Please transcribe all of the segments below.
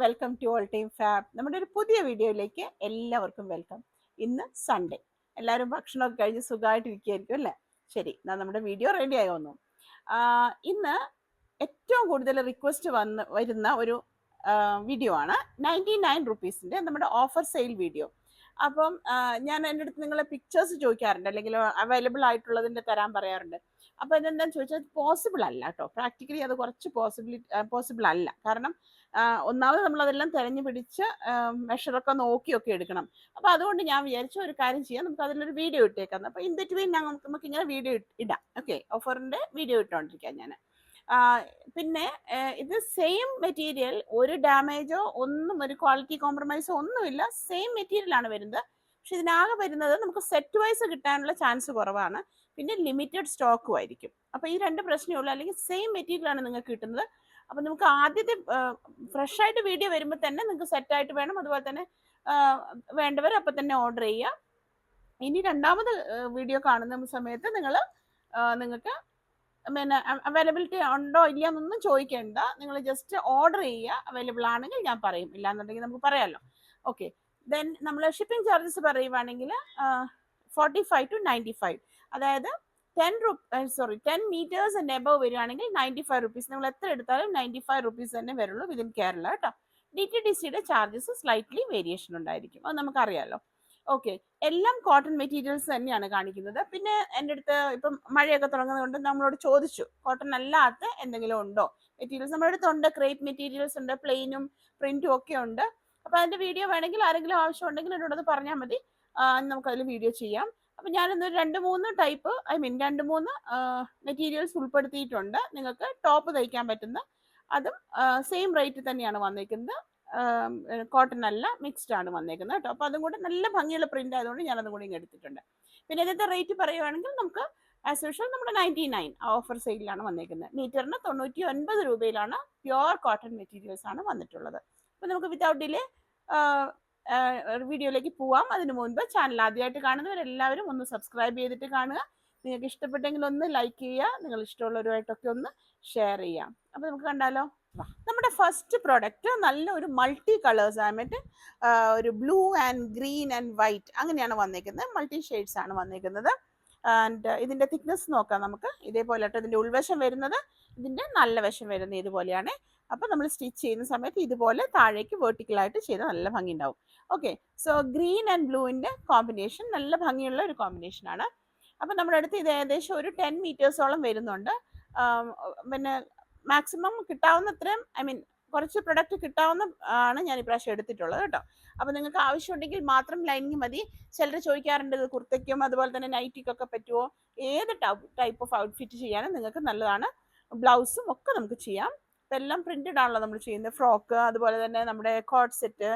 Welcome to all time fab. നമ്മുടെ ഒരു പുതിയ വീഡിയോയിലേക്ക് എല്ലാവർക്കും വെൽക്കം. ഇന്ന് സൺഡേ, എല്ലാവരും ഭക്ഷണമൊക്കെ കഴിഞ്ഞ് സുഖമായിട്ടിരിക്കുകയായിരിക്കും അല്ലേ? ശരി, എന്നാൽ നമ്മുടെ വീഡിയോ റെഡി ആയി വന്നു. ഇന്ന് ഏറ്റവും കൂടുതൽ റിക്വസ്റ്റ് വരുന്ന ഒരു വീഡിയോ ആണ് 99 റുപ്പീസിൻ്റെ നമ്മുടെ ഓഫർ സെയിൽ വീഡിയോ. അപ്പം ഞാൻ എൻ്റെ അടുത്ത് നിങ്ങളെ പിക്ചേഴ്സ് ചോദിക്കാറുണ്ട്, അല്ലെങ്കിൽ അവൈലബിൾ ആയിട്ടുള്ളതിൻ്റെ തരാൻ പറയാറുണ്ട്. അപ്പോൾ ഇതെന്താണെന്ന് ചോദിച്ചാൽ പോസിബിൾ അല്ല കേട്ടോ. പ്രാക്ടിക്കലി അത് കുറച്ച് പോസിബിൾ അല്ല. കാരണം ഒന്നാമത് നമ്മളതെല്ലാം തിരഞ്ഞു പിടിച്ച് മെഷറൊക്കെ നോക്കിയൊക്കെ എടുക്കണം. അപ്പോൾ അതുകൊണ്ട് ഞാൻ വിചാരിച്ച ഒരു കാര്യം ചെയ്യാം, നമുക്ക് അതിലൊരു വീഡിയോ ഇട്ടേക്കാം. അപ്പോൾ ഇൻ ബിറ്റ്വീൻ നമുക്ക് ഇങ്ങനെ വീഡിയോ ഇടാം. ഓക്കെ, ഓഫറിൻ്റെ വീഡിയോ ഇട്ടുകൊണ്ടിരിക്കാം ഞാൻ. പിന്നെ ഇത് സെയിം മെറ്റീരിയൽ, ഒരു ഡാമേജോ ഒന്നും, ഒരു ക്വാളിറ്റി കോംപ്രമൈസോ ഒന്നുമില്ല. സെയിം മെറ്റീരിയൽ ആണ് വരുന്നത്. പക്ഷെ ഇതിനാകെ വരുന്നത് നമുക്ക് സെറ്റ് വൈസ് കിട്ടാനുള്ള ചാൻസ് കുറവാണ്. പിന്നെ ലിമിറ്റഡ് സ്റ്റോക്കും ആയിരിക്കും. അപ്പോൾ ഈ രണ്ട് പ്രശ്നമേ ഉള്ളൂ. അല്ലെങ്കിൽ സെയിം മെറ്റീരിയൽ ആണ് നിങ്ങൾക്ക് കിട്ടുന്നത്. അപ്പം നമുക്ക് ആദ്യത്തെ ഫ്രഷ് ആയിട്ട് വീഡിയോ വരുമ്പോൾ തന്നെ നിങ്ങൾക്ക് സെറ്റായിട്ട് വേണം. അതുപോലെ തന്നെ വേണ്ടവർ അപ്പം തന്നെ ഓർഡർ ചെയ്യുക. ഇനി രണ്ടാമത് വീഡിയോ കാണുന്ന സമയത്ത് നിങ്ങൾക്ക് പിന്നെ അവൈലബിലിറ്റി ഉണ്ടോ ഇല്ല എന്നൊന്നും ചോദിക്കേണ്ട. നിങ്ങൾ ജസ്റ്റ് ഓർഡർ ചെയ്യുക. അവൈലബിൾ ആണെങ്കിൽ ഞാൻ പറയും, ഇല്ലാന്നുണ്ടെങ്കിൽ നമുക്ക് പറയാമല്ലോ. ഓക്കെ, ദെൻ നമ്മൾ ഷിപ്പിംഗ് ചാർജസ് പറയുവാണെങ്കിൽ 45 to 95, അതായത് 10 meters and above വരികയാണെങ്കിൽ 95 റുപ്പീസ്. നിങ്ങൾ എത്ര എടുത്താലും 95 റുപ്പീസ് തന്നെ വരുള്ളൂ വിതിൻ കേരള കേട്ടോ. DTDCയുടെ ചാർജസ് സ്ലൈറ്റ്ലി വേരിയേഷൻ ഉണ്ടായിരിക്കും, അത് നമുക്കറിയാമല്ലോ. ഓക്കെ, എല്ലാം കോട്ടൺ മെറ്റീരിയൽസ് തന്നെയാണ് കാണിക്കുന്നത്. പിന്നെ എൻ്റെ അടുത്ത് ഇപ്പം മഴയൊക്കെ തുടങ്ങുന്നതുകൊണ്ട് നമ്മളോട് ചോദിച്ചു, കോട്ടൺ അല്ലാത്ത എന്തെങ്കിലും ഉണ്ടോ മെറ്റീരിയൽസ്. നമ്മുടെ അടുത്തുണ്ട്, ക്രേപ്പ് മെറ്റീരിയൽസ് ഉണ്ട്, പ്ലെയിനും പ്രിന്റും ഒക്കെ ഉണ്ട്. അപ്പോൾ അതിൻ്റെ വീഡിയോ വേണമെങ്കിൽ ആരെങ്കിലും ആവശ്യമുണ്ടെങ്കിൽ എന്നോടത് പറഞ്ഞാൽ മതി, നമുക്കതിൽ വീഡിയോ ചെയ്യാം. അപ്പം ഞാനിന്ന് 2-3 ടൈപ്പ്, രണ്ട് മൂന്ന് മെറ്റീരിയൽസ് ഉൾപ്പെടുത്തിയിട്ടുണ്ട്. നിങ്ങൾക്ക് ടോപ്പ് തയ്ക്കാൻ പറ്റുന്ന, അതും സെയിം റേറ്റ് തന്നെയാണ് വന്നേക്കുന്നത്. കോട്ടൺ അല്ല, മിക്സ്ഡ് ആണ് വന്നേക്കുന്നത് കേട്ടോ. അപ്പോൾ അതും കൂടെ നല്ല ഭംഗിയുള്ള പ്രിന്റ് ആയതുകൊണ്ട് ഞാനതും കൂടി ഇങ്ങ് എടുത്തിട്ടുണ്ട്. പിന്നെ ഇതിൻ്റെ റേറ്റ് പറയുവാണെങ്കിൽ നമുക്ക് ആസ് യൂഷ്വൽ നമ്മുടെ 99 ഓഫർ സെയിലാണ് വന്നേക്കുന്നത്. മീറ്ററിന് 99 രൂപയിലാണ് പ്യുവർ കോട്ടൺ മെറ്റീരിയൽസ് ആണ് വന്നിട്ടുള്ളത്. അപ്പോൾ നമുക്ക് വിതൗട്ട് ഡിലേ വീഡിയോയിലേക്ക് പോവാം. അതിനു മുൻപ് ചാനൽ ആദ്യമായിട്ട് കാണുന്നവരെല്ലാവരും ഒന്ന് സബ്സ്ക്രൈബ് ചെയ്തിട്ട് കാണുക. നിങ്ങൾക്ക് ഇഷ്ടപ്പെട്ടെങ്കിൽ ഒന്ന് ലൈക്ക് ചെയ്യുക, നിങ്ങൾ ഇഷ്ടമുള്ളവരുമായിട്ടൊക്കെ ഒന്ന് ഷെയർ ചെയ്യാം. അപ്പോൾ നമുക്ക് കണ്ടാലോ. നമ്മുടെ ഫസ്റ്റ് പ്രോഡക്റ്റ് നല്ല ഒരു മൾട്ടി കളേഴ്സ് ആയിട്ട്, ഒരു blue and green and white അങ്ങനെയാണ് വന്നേക്കുന്നത്. മൾട്ടി ഷെയ്ഡ്സ് ആണ് വന്നേക്കുന്നത്. ആൻഡ് ഇതിൻ്റെ തിക്നെസ് നോക്കാം നമുക്ക്. ഇതേപോലെ ആയിട്ട് ഇതിൻ്റെ ഉൾവശം വരുന്നത്, ഇതിൻ്റെ നല്ല വശം വരുന്നത് ഇതുപോലെയാണ്. അപ്പോൾ നമ്മൾ സ്റ്റിച്ച് ചെയ്യുന്ന സമയത്ത് ഇതുപോലെ താഴേക്ക് വെർട്ടിക്കലായിട്ട് ചെയ്ത് നല്ല ഭംഗി ഉണ്ടാവും. ഓക്കെ, സോ ഗ്രീൻ ആൻഡ് ബ്ലൂവിൻ്റെ കോമ്പിനേഷൻ നല്ല ഭംഗിയുള്ള ഒരു കോമ്പിനേഷനാണ്. അപ്പം നമ്മുടെ അടുത്ത് ഇത് ഏകദേശം ഒരു 10 മീറ്റേഴ്സോളം വരുന്നുണ്ട്. പിന്നെ മാക്സിമം കിട്ടാവുന്ന അത്രയും, കുറച്ച് പ്രൊഡക്റ്റ് കിട്ടാവുന്ന ആണ് ഞാൻ ഇപ്രാവശ്യം എടുത്തിട്ടുള്ളത് കേട്ടോ. അപ്പോൾ നിങ്ങൾക്ക് ആവശ്യമുണ്ടെങ്കിൽ മാത്രം ലൈനിങ് മതി. ചിലർ ചോദിക്കാറുണ്ട് ഇത് കുർത്തയ്ക്കും അതുപോലെ തന്നെ നൈറ്റിക്കൊക്കെ പറ്റുമോ. ഏത് ടൈപ്പ് ഓഫ് ഔട്ട്ഫിറ്റ് ചെയ്യാനും നിങ്ങൾക്ക് നല്ലതാണ്. ബ്ലൗസും ഒക്കെ നമുക്ക് ചെയ്യാം. ഇപ്പം എല്ലാം പ്രിന്റഡ് ആണല്ലോ നമ്മൾ ചെയ്യുന്നത്. ഫ്രോക്ക്, അതുപോലെ തന്നെ നമ്മുടെ coat set,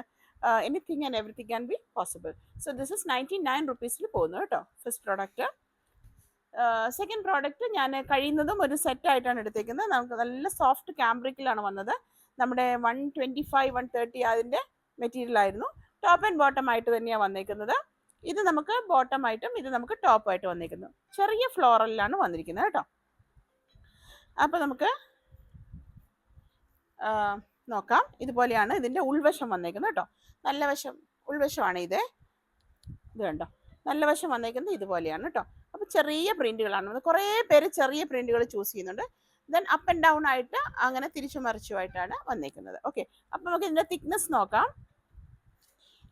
anything and everything can be possible. So this is 99 റുപ്പീസിൽ പോകുന്നു കേട്ടോ ഫസ്റ്റ് പ്രോഡക്റ്റ്. സെക്കൻഡ് പ്രോഡക്റ്റ് ഞാൻ കഴിയുന്നതും ഒരു സെറ്റായിട്ടാണ് എടുത്തേക്കുന്നത്. നമുക്ക് നല്ല സോഫ്റ്റ് ക്യാമ്പ്രിക്കിലാണ് വന്നത്. നമ്മുടെ 125, 130 അതിൻ്റെ മെറ്റീരിയൽ ആയിരുന്നു. ടോപ്പ് ആൻഡ് ബോട്ടം ആയിട്ട് തന്നെയാണ് വന്നേക്കുന്നത്. ഇത് നമുക്ക് ബോട്ടം ആയിട്ടും ഇത് നമുക്ക് ടോപ്പ് ആയിട്ട് വന്നേക്കുന്നു. ചെറിയ ഫ്ലോറലിലാണ് വന്നിരിക്കുന്നത് കേട്ടോ. അപ്പോൾ നമുക്ക് നോക്കാം. ഇതുപോലെയാണ് ഇതിൻ്റെ ഉൾവശം വന്നേക്കുന്നത് കേട്ടോ. നല്ല വശം ഉൾവശമാണ് ഇത് കണ്ടോ. നല്ല വശം വന്നേക്കുന്നത് ഇതുപോലെയാണ് കേട്ടോ. അപ്പോൾ ചെറിയ പ്രിന്റുകളാണ്. കുറേ പേര് ചെറിയ പ്രിന്റുകൾ ചൂസ് ചെയ്യുന്നുണ്ട്. ദെൻ അപ്പ് ആൻഡ് ഡൗൺ ആയിട്ട് അങ്ങനെ തിരിച്ചു മറിച്ചുമായിട്ടാണ് വന്നേക്കുന്നത്. ഓക്കെ, അപ്പോൾ നമുക്ക് ഇതിൻ്റെ തിക്നെസ് നോക്കാം.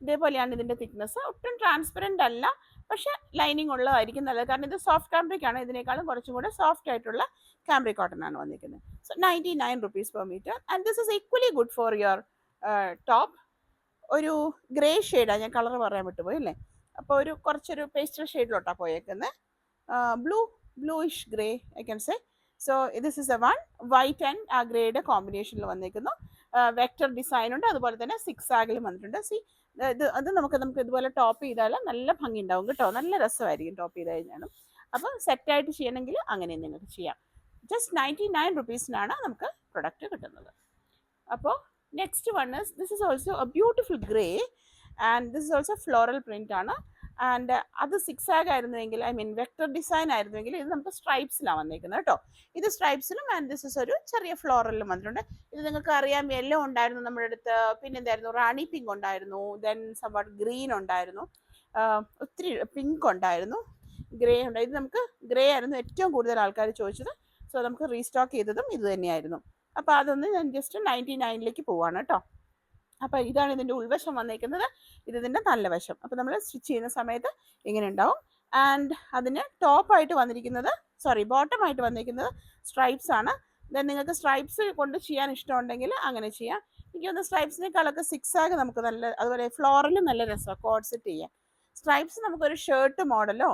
ഇതേപോലെയാണ് ഇതിൻ്റെ തിക്നെസ്. ഒട്ടും ട്രാൻസ്പെറൻ്റ് അല്ല, പക്ഷേ ലൈനിങ് ഉള്ളതായിരിക്കും നല്ലത്. കാരണം ഇത് സോഫ്റ്റ് കാംബ്രിക് ആണ്. ഇതിനേക്കാളും കുറച്ചും കൂടെ സോഫ്റ്റ് ആയിട്ടുള്ള കാംബ്രിക് കോട്ടൺ ആണ് വന്നിരിക്കുന്നത്. So 99 rupees per metre. And this is equally good for your top. ഒരു ഗ്രേ ഷെയ്ഡാണ്, ഞാൻ കളർ പറയാൻ വിട്ടുപോയി അല്ലേ. അപ്പോൾ കുറച്ചൊരു പേസ്റ്റൽ ഷെയ്ഡിലോട്ടാണ് പോയേക്കുന്നത്. Bluish grey I can say. So this is a one white and ആ ഗ്രേയുടെ കോമ്പിനേഷനിൽ വന്നിരിക്കുന്നു. വെക്ടർ ഡിസൈൻ ഉണ്ട്, അതുപോലെ തന്നെ 6 ആഗിലും വന്നിട്ടുണ്ട്. അത് നമുക്ക് ഇതുപോലെ ടോപ്പ് ചെയ്താൽ നല്ല ഭംഗി ഉണ്ടാവും കേട്ടോ. നല്ല രസമായിരിക്കും ടോപ്പ് ചെയ്ത് കഴിഞ്ഞാലും. അപ്പോൾ സെറ്റായിട്ട് ചെയ്യണമെങ്കിൽ അങ്ങനെ നിങ്ങൾക്ക് ചെയ്യാം. ജസ്റ്റ് 99 റുപ്പീസിനാണ് നമുക്ക് പ്രൊഡക്റ്റ് കിട്ടുന്നത്. അപ്പോൾ next one is, this is also a beautiful grey and this is also floral print ആണ്. ആൻഡ് അത് സിക്സ് ആഗ് ആയിരുന്നുവെങ്കിൽ, ഐ മീൻ വെക്ടർ ഡിസൈൻ ആയിരുന്നുവെങ്കിൽ, ഇത് നമുക്ക് സ്ട്രൈപ്സിലാണ് വന്നേക്കുന്നത് കേട്ടോ. ഇത് സ്ട്രൈപ്സിലും ആൻഡ് ദിസ് ഇസ് ഒരു ചെറിയ ഫ്ലോറലിലും വന്നിട്ടുണ്ട്. ഇത് നിങ്ങൾക്ക് അറിയാം, യെല്ലോ ഉണ്ടായിരുന്നു നമ്മുടെ അടുത്ത്, പിന്നെ എന്തായിരുന്നു, റാണി പിങ്ക് ഉണ്ടായിരുന്നു, ദെൻ സംവാട്ട് ഗ്രീൻ ഉണ്ടായിരുന്നു, ഒത്തിരി പിങ്ക് ഉണ്ടായിരുന്നു, ഗ്രേ ഉണ്ട്. ഇത് നമുക്ക് ഗ്രേ ആയിരുന്നു ഏറ്റവും കൂടുതൽ ആൾക്കാർ ചോദിച്ചത്. സോ നമുക്ക് റീസ്റ്റോക്ക് ചെയ്തതും ഇത് തന്നെയായിരുന്നു. അപ്പോൾ അതൊന്ന് ഞാൻ ജസ്റ്റ് 99ലേക്ക് പോവാണ് കേട്ടോ. അപ്പോൾ ഇതാണ് ഇതിൻ്റെ ഉൾവശം വന്നേക്കുന്നത്, ഇത് ഇതിൻ്റെ നല്ല വശം. അപ്പോൾ നമ്മൾ സ്റ്റിച്ച് ചെയ്യുന്ന സമയത്ത് ഇങ്ങനെ ഉണ്ടാവും. ആൻഡ് അതിന് ടോപ്പായിട്ട് വന്നിരിക്കുന്നത്, ബോട്ടമായിട്ട് വന്നിരിക്കുന്നത് സ്ട്രൈപ്സ് ആണ്. ദെൻ നിങ്ങൾക്ക് സ്ട്രൈപ്സ് കൊണ്ട് ചെയ്യാൻ ഇഷ്ടമുണ്ടെങ്കിൽ അങ്ങനെ ചെയ്യാം. എനിക്ക് തോന്നുന്നു സ്ട്രൈപ്സിനേക്കാളൊക്കെ സിക്സ് ആഗ് നമുക്ക് നല്ല, അതുപോലെ ഫ്ലോറലും നല്ല രസമാണ് കോഡ് സെറ്റ് ചെയ്യാൻ. സ്ട്രൈപ്സ് നമുക്കൊരു ഷർട്ട് മോഡലോ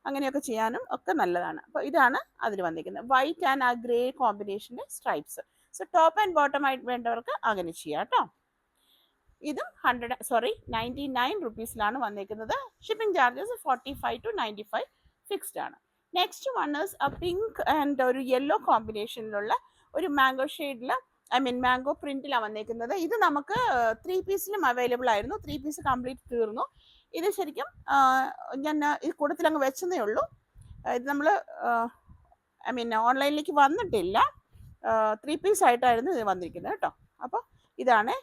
അങ്ങനെയൊക്കെ ചെയ്യാനും ഒക്കെ നല്ലതാണ്. അപ്പോൾ ഇതാണ് അതിൽ വന്നിരിക്കുന്നത്, വൈറ്റ് ആൻഡ് ആ ഗ്രേ കോമ്പിനേഷൻ്റെ stripes. So top and bottom ആയിട്ട് വേണ്ടവർക്ക് അങ്ങനെ ചെയ്യാം കേട്ടോ. ഇതും 99 റുപ്പീസിലാണ് വന്നേക്കുന്നത്. ഷിപ്പിംഗ് ചാർജസ് 45 to 95 ഫിക്സ്ഡ് ആണ്. Next one is a pink and ഒരു യെല്ലോ കോമ്പിനേഷനിലുള്ള ഒരു മാംഗോ ഷെയ്ഡിൽ, ഐ മീൻ മാംഗോ പ്രിന്റിലാണ് വന്നേക്കുന്നത്. ഇത് നമുക്ക് 3 പീസിലും അവൈലബിൾ ആയിരുന്നു. 3 പീസ് കംപ്ലീറ്റ് തീർന്നു. ഇത് ശരിക്കും ഞാൻ ഈ കൂട്ടത്തിൽ അങ്ങ് വെച്ചതേ ഉള്ളൂ. ഇത് നമ്മൾ ഐ മീൻ ഓൺലൈനിലേക്ക് വന്നിട്ടില്ല. 3 പീസ് ആയിട്ടായിരുന്നു ഇത് വന്നിരിക്കുന്നത് കേട്ടോ. അപ്പോൾ ഇതാണ്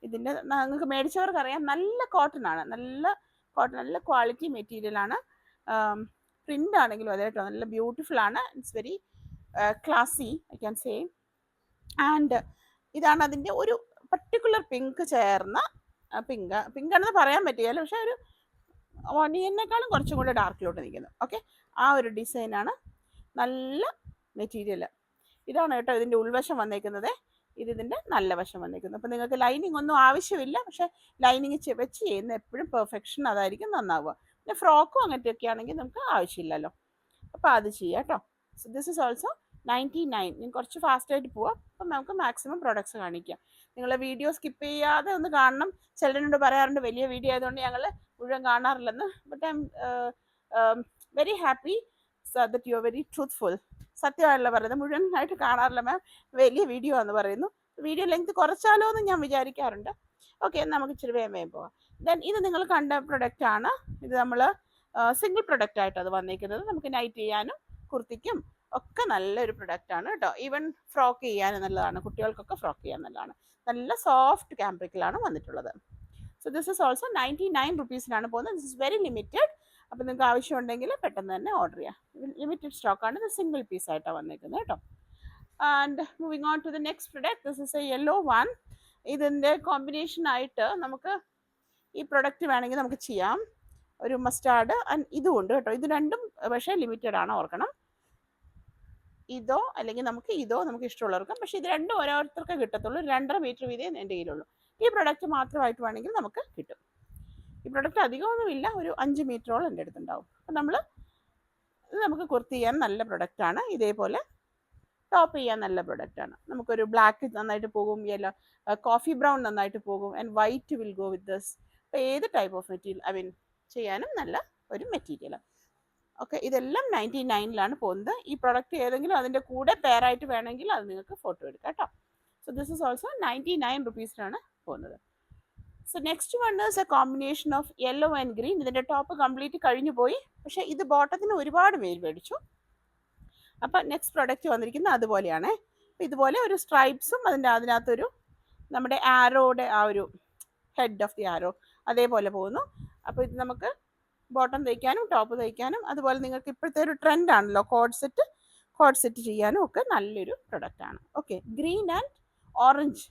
ഇതിൻ്റെ, നിങ്ങൾക്ക് മേടിച്ചവർക്ക് അറിയാം, നല്ല കോട്ടൺ ആണ്, നല്ല ക്വാളിറ്റി മെറ്റീരിയലാണ്. പ്രിൻ്റ് ആണെങ്കിലും അതെ കേട്ടോ, നല്ല ബ്യൂട്ടിഫുൾ ആണ്. It's very ക്ലാസി, I can say. And ഇതാണ് അതിൻ്റെ ഒരു പർട്ടിക്കുലർ പിങ്ക് ചേർന്ന പിങ്കാണെന്ന് പറയാൻ പറ്റില്ല, പക്ഷേ ഒരു ഓണിയനേക്കാളും കുറച്ചും കൂടെ ഡാർക്കിലോട്ട് നിൽക്കുന്നു. ഓക്കെ, ആ ഒരു ഡിസൈനാണ്, നല്ല മെറ്റീരിയൽ. ഇതാണ് കേട്ടോ ഇതിൻ്റെ ഉൾവശം വന്നേക്കുന്നത്. ഇതിൻ്റെ നല്ല വശം വന്നേക്കുന്നത്. അപ്പോൾ നിങ്ങൾക്ക് ലൈനിങ് ഒന്നും ആവശ്യമില്ല, പക്ഷേ ലൈനിങ് വെച്ച് ചെയ്യുന്ന എപ്പോഴും പെർഫെക്ഷൻ അതായിരിക്കും നന്നാവുക. പിന്നെ ഫ്രോക്കും അങ്ങനത്തെയൊക്കെ ആണെങ്കിൽ നമുക്ക് ആവശ്യമില്ലല്ലോ, അപ്പോൾ അത് ചെയ്യാം കേട്ടോ. So this is also 99. ഞാൻ കുറച്ച് ഫാസ്റ്റായിട്ട് പോവാം, അപ്പം നമുക്ക് മാക്സിമം പ്രൊഡക്ട്സ് കാണിക്കാം. നിങ്ങൾ വീഡിയോ സ്കിപ്പ് ചെയ്യാതെ ഒന്ന് കാണണം. ചിലരോട് പറയാറുണ്ട് വലിയ വീഡിയോ ആയതുകൊണ്ട് ഞങ്ങൾ മുഴുവൻ കാണാറില്ലെന്ന്. But I am very happy that you are very truthful. സത്യമാണല്ലോ പറയുന്നത്, മുഴുവനായിട്ട് കാണാറില്ല മാം, വലിയ വീഡിയോ എന്ന് പറയുന്നു. വീഡിയോ ലെങ്ത് കുറച്ചാലോ എന്ന് ഞാൻ വിചാരിക്കാറുണ്ട്. ഓക്കെ, നമുക്ക് ഇച്ചിരി വേഗം പോവാം. ദെൻ ഇത് നിങ്ങൾ കണ്ട പ്രൊഡക്റ്റ് ആണ്. ഇത് നമ്മൾ സിംഗിൾ പ്രൊഡക്റ്റ് ആയിട്ട് അത് വന്നിരിക്കുന്നത്. നമുക്ക് നൈറ്റ് ചെയ്യാനും കുർത്തിക്കും ഒക്കെ നല്ലൊരു പ്രൊഡക്റ്റ് ആണ് കേട്ടോ. ഈവൻ ഫ്രോക്ക് ചെയ്യാൻ നല്ലതാണ്, കുട്ടികൾക്കൊക്കെ ഫ്രോക്ക് ചെയ്യാൻ നല്ലതാണ്. നല്ല സോഫ്റ്റ് ക്യാമ്പ്രിക്കിലാണ് വന്നിട്ടുള്ളത്. സോ ദിസ് ഇസ് ഓൾസോ 99 റുപ്പീസിനാണ് പോകുന്നത്. This is very limited. അപ്പോൾ നിങ്ങൾക്ക് ആവശ്യമുണ്ടെങ്കിൽ പെട്ടെന്ന് തന്നെ ഓർഡർ ചെയ്യാം. ലിമിറ്റഡ് സ്റ്റോക്കാണ്, ഇത് സിംഗിൾ പീസ് ആയിട്ടാണ് വന്നിരിക്കുന്നത് കേട്ടോ. And moving on to the next product, this is a yellow one. ഇതിൻ്റെ കോമ്പിനേഷനായിട്ട് നമുക്ക് ഈ പ്രൊഡക്റ്റ് വേണമെങ്കിൽ നമുക്ക് ചെയ്യാം. ഒരു മസ്റ്റാർഡ് ആൻഡ് ഇതും ഉണ്ട് കേട്ടോ. ഇത് രണ്ടും പക്ഷേ ലിമിറ്റഡ് ആണ്, ഓർക്കണം. ഇതോ അല്ലെങ്കിൽ നമുക്ക് ഇഷ്ടമുള്ളവർക്കും, പക്ഷേ ഇത് രണ്ടും ഓരോരുത്തർക്ക് കിട്ടത്തുള്ളൂ. 2.5 മീറ്റർ വീതേ എൻ്റെ കയ്യിലുള്ളൂ. ഈ പ്രൊഡക്റ്റ് മാത്രമായിട്ട് വേണമെങ്കിൽ നമുക്ക് കിട്ടും. ഈ പ്രൊഡക്റ്റ് അധികമൊന്നുമില്ല, ഒരു 5 മീറ്ററോളം എൻ്റെ അടുത്തുണ്ടാവും. അപ്പം ഇത് നമുക്ക് കുർത്തി ചെയ്യാൻ നല്ല പ്രൊഡക്റ്റാണ്. ഇതേപോലെ ടോപ്പ് ചെയ്യാൻ നല്ല പ്രൊഡക്റ്റാണ്. നമുക്കൊരു ബ്ലാക്ക് നന്നായിട്ട് പോകും, യെല്ലോ കോഫി ബ്രൗൺ നന്നായിട്ട് പോകും, and white will go with this. അപ്പോൾ ഏത് type of material I mean ചെയ്യാനും നല്ല ഒരു മെറ്റീരിയലാണ്. ഓക്കെ, ഇതെല്ലാം 99ലാണ് പോകുന്നത്. ഈ പ്രൊഡക്റ്റ് ഏതെങ്കിലും അതിൻ്റെ കൂടെ പെയറായിട്ട് വേണമെങ്കിൽ അത് നിങ്ങൾക്ക് ഫോട്ടോ എടുക്കാം കേട്ടോ. സോ ദിസ് ഇസ് ഓൾസോ 99 റുപ്പീസിനാണ് പോകുന്നത്. So next one is A combination of yellow and green. ഇതിൻ്റെ ടോപ്പ് കംപ്ലീറ്റ് കഴിഞ്ഞു പോയി, പക്ഷേ ഇത് ബോട്ടത്തിന് ഒരുപാട് പേര് മേടിച്ചു. അപ്പോൾ നെക്സ്റ്റ് പ്രൊഡക്റ്റ് വന്നിരിക്കുന്നത് അതുപോലെയാണ്. അപ്പോൾ ഇതുപോലെ ഒരു സ്ട്രൈപ്സും അതിനകത്തൊരു നമ്മുടെ ആരോയുടെ ആ ഒരു ഹെഡ് ഓഫ് ദി ആരോ അതേപോലെ പോകുന്നു. അപ്പോൾ ഇത് നമുക്ക് ബോട്ടം തയ്ക്കാനും ടോപ്പ് തയ്ക്കാനും, അതുപോലെ നിങ്ങൾക്ക് ഇപ്പോഴത്തെ ഒരു ട്രെൻഡാണല്ലോ കോഡ് സെറ്റ് ചെയ്യാനും ഒക്കെ നല്ലൊരു പ്രൊഡക്റ്റാണ്. Okay, green and orange,